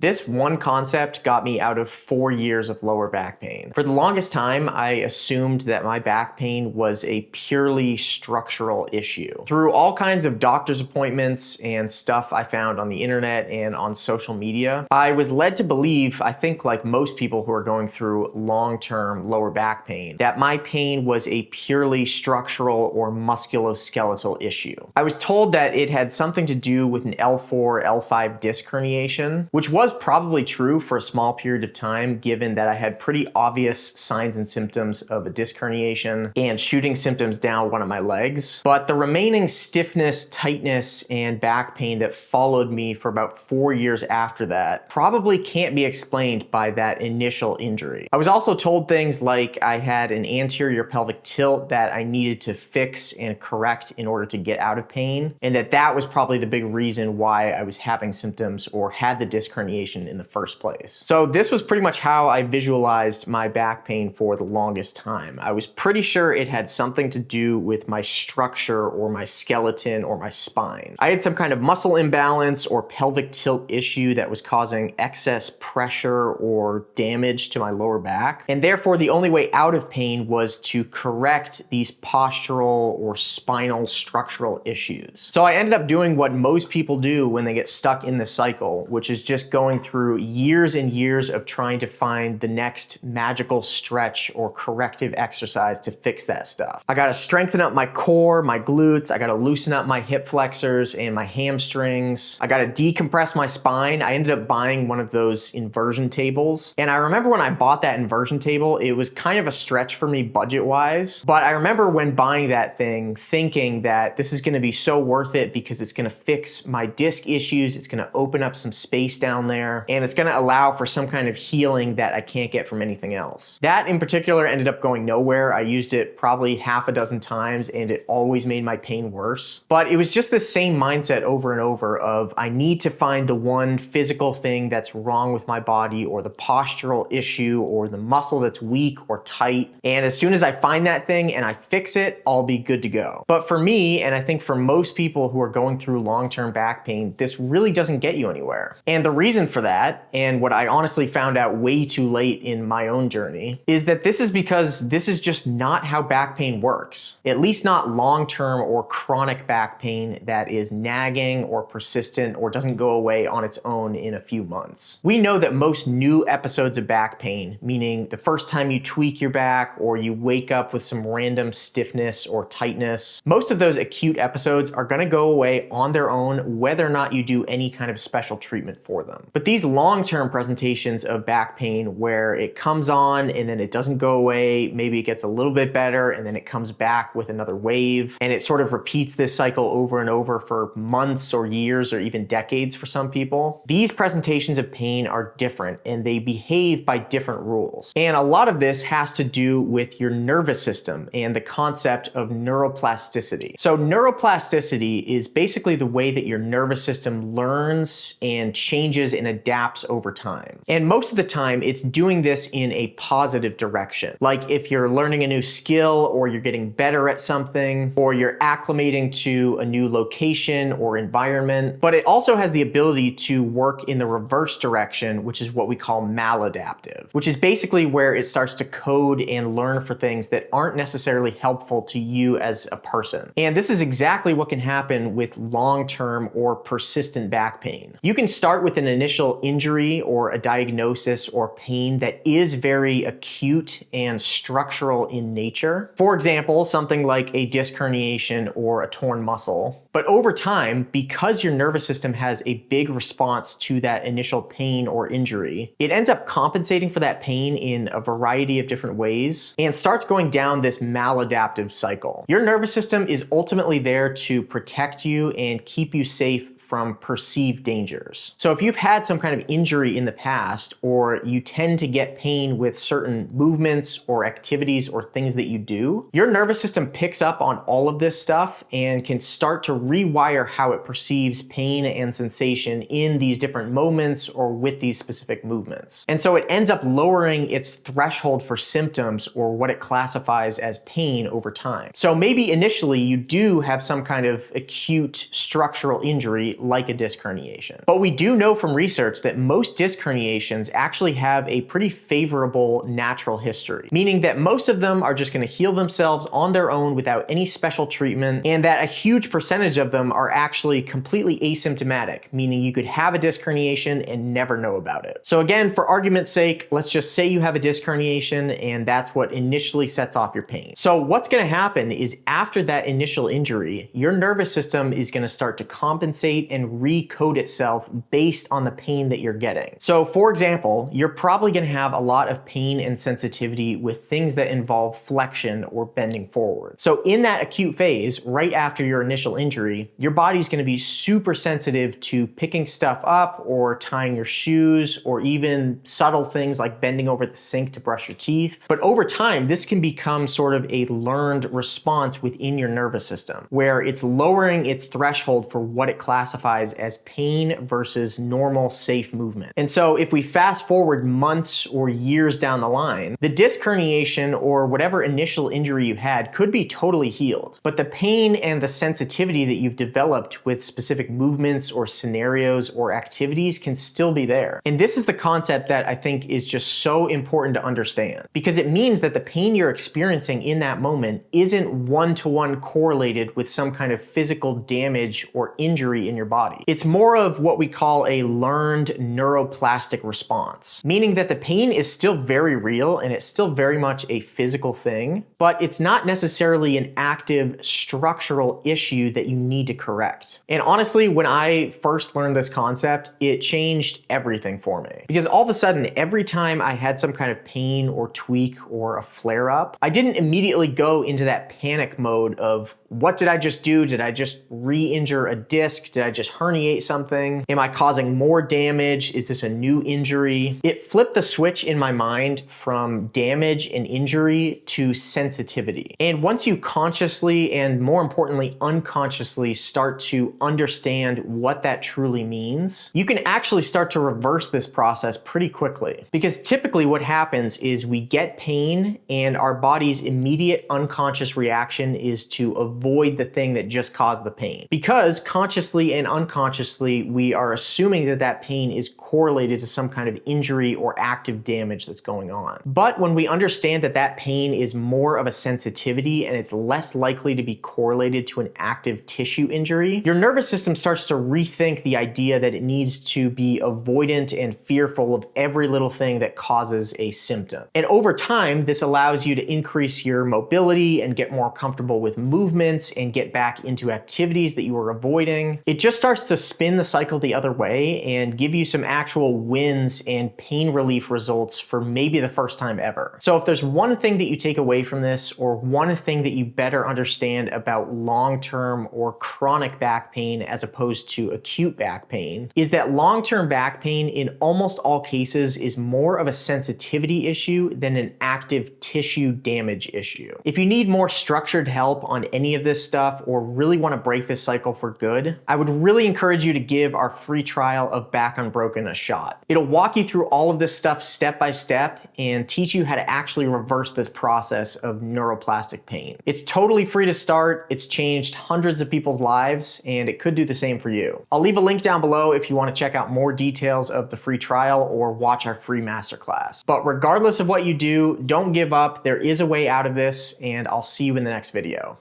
This one concept got me out of 4 years of lower back pain. For the longest time, I assumed that my back pain was a purely structural issue. Through all kinds of doctor's appointments and stuff I found on the internet and on social media, I was led to believe, I think like most people who are going through long-term lower back pain, that my pain was a purely structural or musculoskeletal issue. I was told that it had something to do with an L4, L5 disc herniation, which was probably true for a small period of time, given that I had pretty obvious signs and symptoms of a disc herniation and shooting symptoms down one of my legs. But the remaining stiffness, tightness, and back pain that followed me for about 4 years after that probably can't be explained by that initial injury. I was also told things like I had an anterior pelvic tilt that I needed to fix and correct in order to get out of pain, and that was probably the big reason why I was having symptoms or had the disc herniation in the first place. So this was pretty much how I visualized my back pain for the longest time. I was pretty sure it had something to do with my structure or my skeleton or my spine. I had some kind of muscle imbalance or pelvic tilt issue that was causing excess pressure or damage to my lower back, and therefore the only way out of pain was to correct these postural or spinal structural issues. So I ended up doing what most people do when they get stuck in the cycle, which is just going through years and years of trying to find the next magical stretch or corrective exercise to fix that stuff. I gotta strengthen up my core, my glutes, I gotta loosen up my hip flexors and my hamstrings, I gotta decompress my spine. I ended up buying one of those inversion tables, and I remember when I bought that inversion table, it was kind of a stretch for me budget-wise, but I remember when buying that thing thinking that this is gonna be so worth it because it's gonna fix my disc issues, it's gonna open up some space down there, and it's gonna allow for some kind of healing that I can't get from anything else. That in particular ended up going nowhere. I used it probably half a dozen times and it always made my pain worse. But it was just the same mindset over and over of I need to find the one physical thing that's wrong with my body or the postural issue or the muscle that's weak or tight. And as soon as I find that thing and I fix it, I'll be good to go. But for me, and I think for most people who are going through long-term back pain, this really doesn't get you anywhere. And the reason for that, and what I honestly found out way too late in my own journey, is that this is because this is just not how back pain works. At least not long-term or chronic back pain that is nagging or persistent or doesn't go away on its own in a few months. We know that most new episodes of back pain, meaning the first time you tweak your back or you wake up with some random stiffness or tightness, most of those acute episodes are gonna go away on their own whether or not you do any kind of special treatment for them. But these long-term presentations of back pain where it comes on and then it doesn't go away, maybe it gets a little bit better and then it comes back with another wave, and it sort of repeats this cycle over and over for months or years or even decades for some people. These presentations of pain are different and they behave by different rules. And a lot of this has to do with your nervous system and the concept of neuroplasticity. So neuroplasticity is basically the way that your nervous system learns and changes and adapts over time. And most of the time, it's doing this in a positive direction. Like if you're learning a new skill or you're getting better at something or you're acclimating to a new location or environment. But it also has the ability to work in the reverse direction, which is what we call maladaptive, which is basically where it starts to code and learn for things that aren't necessarily helpful to you as a person. And this is exactly what can happen with long-term or persistent back pain. You can start with an initial injury or a diagnosis or pain that is very acute and structural in nature. For example, something like a disc herniation or a torn muscle. But over time, because your nervous system has a big response to that initial pain or injury, it ends up compensating for that pain in a variety of different ways and starts going down this maladaptive cycle. Your nervous system is ultimately there to protect you and keep you safe from perceived dangers. So if you've had some kind of injury in the past, or you tend to get pain with certain movements or activities or things that you do, your nervous system picks up on all of this stuff and can start to rewire how it perceives pain and sensation in these different moments or with these specific movements. And so it ends up lowering its threshold for symptoms or what it classifies as pain over time. So maybe initially you do have some kind of acute structural injury like a disc herniation. But we do know from research that most disc herniations actually have a pretty favorable natural history, meaning that most of them are just going to heal themselves on their own without any special treatment, and that a huge percentage of them are actually completely asymptomatic, meaning you could have a disc herniation and never know about it. So again, for argument's sake, let's just say you have a disc herniation and that's what initially sets off your pain. So what's going to happen is after that initial injury, your nervous system is going to start to compensate and recode itself based on the pain that you're getting. So for example, you're probably going to have a lot of pain and sensitivity with things that involve flexion or bending forward. So in that acute phase, right after your initial injury, your body's going to be super sensitive to picking stuff up or tying your shoes or even subtle things like bending over the sink to brush your teeth. But over time, this can become sort of a learned response within your nervous system, where it's lowering its threshold for what it classifies as pain versus normal safe movement. And so if we fast forward months or years down the line, the disc herniation or whatever initial injury you had could be totally healed, but the pain and the sensitivity that you've developed with specific movements or scenarios or activities can still be there. And this is the concept that I think is just so important to understand, because it means that the pain you're experiencing in that moment isn't one-to-one correlated with some kind of physical damage or injury in your body. It's more of what we call a learned neuroplastic response, meaning that the pain is still very real and it's still very much a physical thing, but it's not necessarily an active structural issue that you need to correct. And honestly, when I first learned this concept, it changed everything for me, because all of a sudden, every time I had some kind of pain or tweak or a flare up, I didn't immediately go into that panic mode of, what did I just do? Did I just re-injure a disc? Did I just herniate something? Am I causing more damage? Is this a new injury? It flipped the switch in my mind from damage and injury to sensitivity. And once you consciously and more importantly, unconsciously start to understand what that truly means, you can actually start to reverse this process pretty quickly. Because typically what happens is we get pain and our body's immediate unconscious reaction is to avoid the thing that just caused the pain. Because consciously and unconsciously, we are assuming that that pain is correlated to some kind of injury or active damage that's going on. But when we understand that that pain is more of a sensitivity and it's less likely to be correlated to an active tissue injury, your nervous system starts to rethink the idea that it needs to be avoidant and fearful of every little thing that causes a symptom. And over time, this allows you to increase your mobility and get more comfortable with movements and get back into activities that you were avoiding. It just starts to spin the cycle the other way and give you some actual wins and pain relief results for maybe the first time ever. So if there's one thing that you take away from this, or one thing that you better understand about long-term or chronic back pain as opposed to acute back pain, is that long-term back pain in almost all cases is more of a sensitivity issue than an active tissue damage issue. If you need more structured help on any of this stuff or really want to break this cycle for good, I would really encourage you to give our free trial of Back Unbroken a shot. It'll walk you through all of this stuff step by step and teach you how to actually reverse this process of neuroplastic pain. It's totally free to start. It's changed hundreds of people's lives, and it could do the same for you. I'll leave a link down below if you want to check out more details of the free trial or watch our free masterclass. But regardless of what you do, don't give up. There is a way out of this, and I'll see you in the next video.